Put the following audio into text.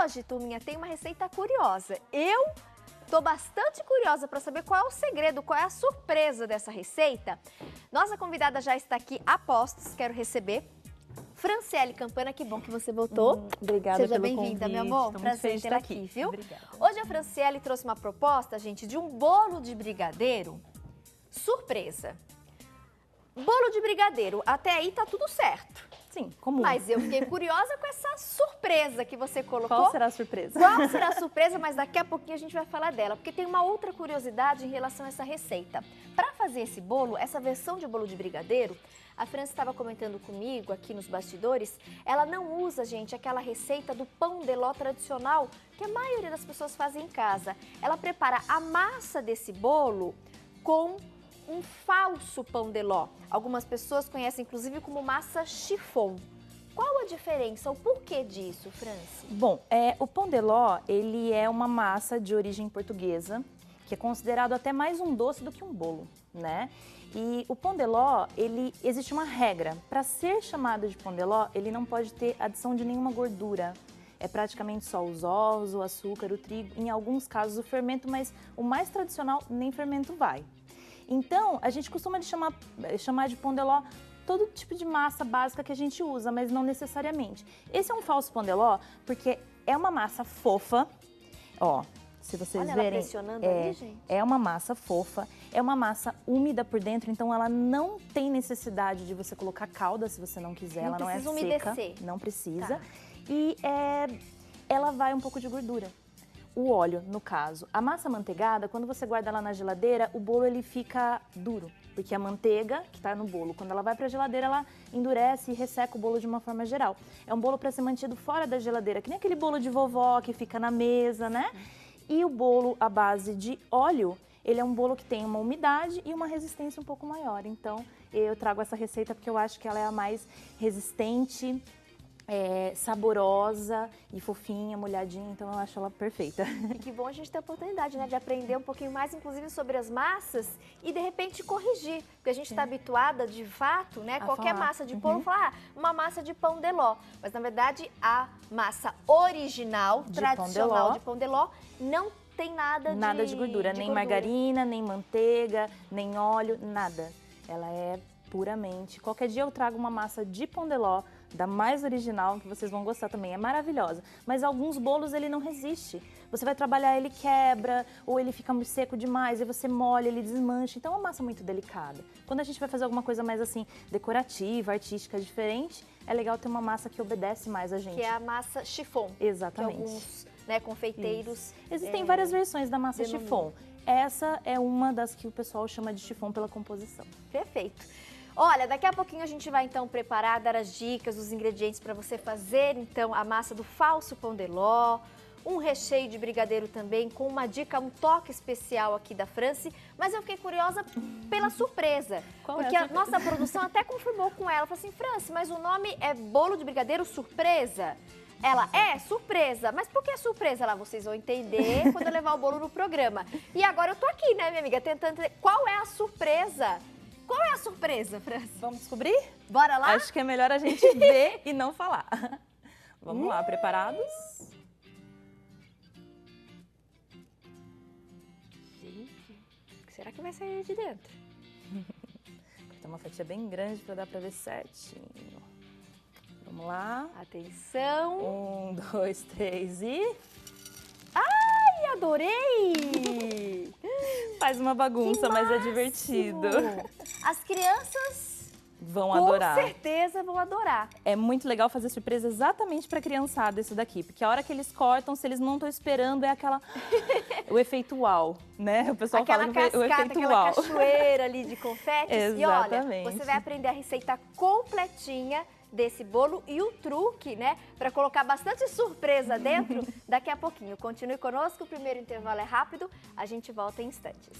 hoje, turminha, tem uma receita curiosa. Eu tô bastante curiosa para saber qual é o segredo, qual é a surpresa dessa receita. Nossa convidada já está aqui a postos, quero receber Franciele Campana, que bom que você voltou. Obrigada Seja pelo bem-vinda, convite. meu amor. Tô muito Prazer feliz de tê-la estar aqui, viu? Obrigada. Hoje a Franciele trouxe uma proposta, gente, de um bolo de brigadeiro surpresa. Bolo de brigadeiro, até aí tá tudo certo. Sim, comum. Mas eu fiquei curiosa com essa surpresa que você colocou. Qual será a surpresa? Qual será a surpresa? Mas daqui a pouquinho a gente vai falar dela, porque tem uma outra curiosidade em relação a essa receita. Para fazer esse bolo, essa versão de bolo de brigadeiro, a França estava comentando comigo aqui nos bastidores, ela não usa, gente, aquela receita do pão de ló tradicional que a maioria das pessoas fazem em casa. Ela prepara a massa desse bolo com um falso pão de ló. Algumas pessoas conhecem inclusive como massa chiffon. Qual a diferença, o porquê disso, Franci? Bom, o pão de ló, ele é uma massa de origem portuguesa, que é considerado até mais um doce do que um bolo, né? E o pão de ló, existe uma regra. Para ser chamado de pão de ló, ele não pode ter adição de nenhuma gordura. É praticamente só os ovos, o açúcar, o trigo, em alguns casos o fermento, mas o mais tradicional nem fermento vai. Então, a gente costuma chamar de pão de ló todo tipo de massa básica que a gente usa, mas não necessariamente. Esse é um falso pão de ló porque é uma massa fofa, ó, se vocês Olha verem, ela pressionando ali, gente. é uma massa fofa, é uma massa úmida por dentro, então ela não tem necessidade de você colocar calda se você não quiser, ela não é seca, umedecer. não precisa. Tá. E ela vai um pouco de gordura. O óleo, no caso. A massa amanteigada, quando você guarda ela na geladeira, o bolo ele fica duro, porque a manteiga que está no bolo, quando ela vai para a geladeira, ela endurece e resseca o bolo de uma forma geral. É um bolo para ser mantido fora da geladeira, que nem aquele bolo de vovó que fica na mesa, né? E o bolo à base de óleo, ele é um bolo que tem uma umidade e uma resistência um pouco maior. Então, eu trago essa receita porque eu acho que ela é a mais resistente, saborosa e fofinha, molhadinha, então eu acho ela perfeita. E que bom a gente ter a oportunidade, né, de aprender um pouquinho mais, inclusive, sobre as massas e, de repente, corrigir. Porque a gente está habituada, de fato, né, qualquer massa de bolo, falar, uma massa de pão de ló. Mas, na verdade, a massa original, tradicional de pão de ló, não tem nada de gordura, nem margarina, nem manteiga, nem óleo, nada. Ela é puramente. Qualquer dia eu trago uma massa de pão de ló, da mais original, que vocês vão gostar também, é maravilhosa. Mas alguns bolos ele não resiste. Você vai trabalhar, ele quebra, ou ele fica muito seco demais, e você molha, ele desmancha. Então é uma massa muito delicada. Quando a gente vai fazer alguma coisa mais assim, decorativa, artística, diferente, é legal ter uma massa que obedece mais a gente. Que é a massa chiffon. Exatamente. Que alguns, né, confeiteiros... Isso. Existem várias versões da massa chiffon. Essa é uma das que o pessoal chama de chiffon pela composição. Perfeito. Olha, daqui a pouquinho a gente vai então preparar, dar as dicas, os ingredientes para você fazer então a massa do falso pão de ló, um recheio de brigadeiro também com uma dica, um toque especial aqui da Franci, mas eu fiquei curiosa pela surpresa, porque a nossa produção até confirmou com ela, falou assim, Franci, mas o nome é bolo de brigadeiro surpresa? Ela é surpresa, mas por que surpresa? Lá vocês vão entender quando eu levar o bolo no programa. E agora eu tô aqui, né, minha amiga, tentando entender qual é a surpresa. Qual é a surpresa, Franci? Vamos descobrir? Bora lá? Acho que é melhor a gente ver e não falar. Vamos lá, preparados? Gente, o que será que vai sair de dentro? Cortar uma fatia bem grande para dar para ver certinho. Vamos lá. Atenção. 1, 2, 3 e... Ai, adorei! Faz uma bagunça, mas é divertido. As crianças vão adorar. Com certeza vão adorar. É muito legal fazer surpresa exatamente para a criançada isso daqui, porque a hora que eles cortam, se eles não estão esperando, é aquela... o efeito uau, né? O pessoal fala que o efeito aquela uau. cachoeira ali de confetes. Exatamente. E olha, você vai aprender a receita completinha desse bolo e o truque, né, para colocar bastante surpresa dentro daqui a pouquinho. Continue conosco, o primeiro intervalo é rápido, a gente volta em instantes.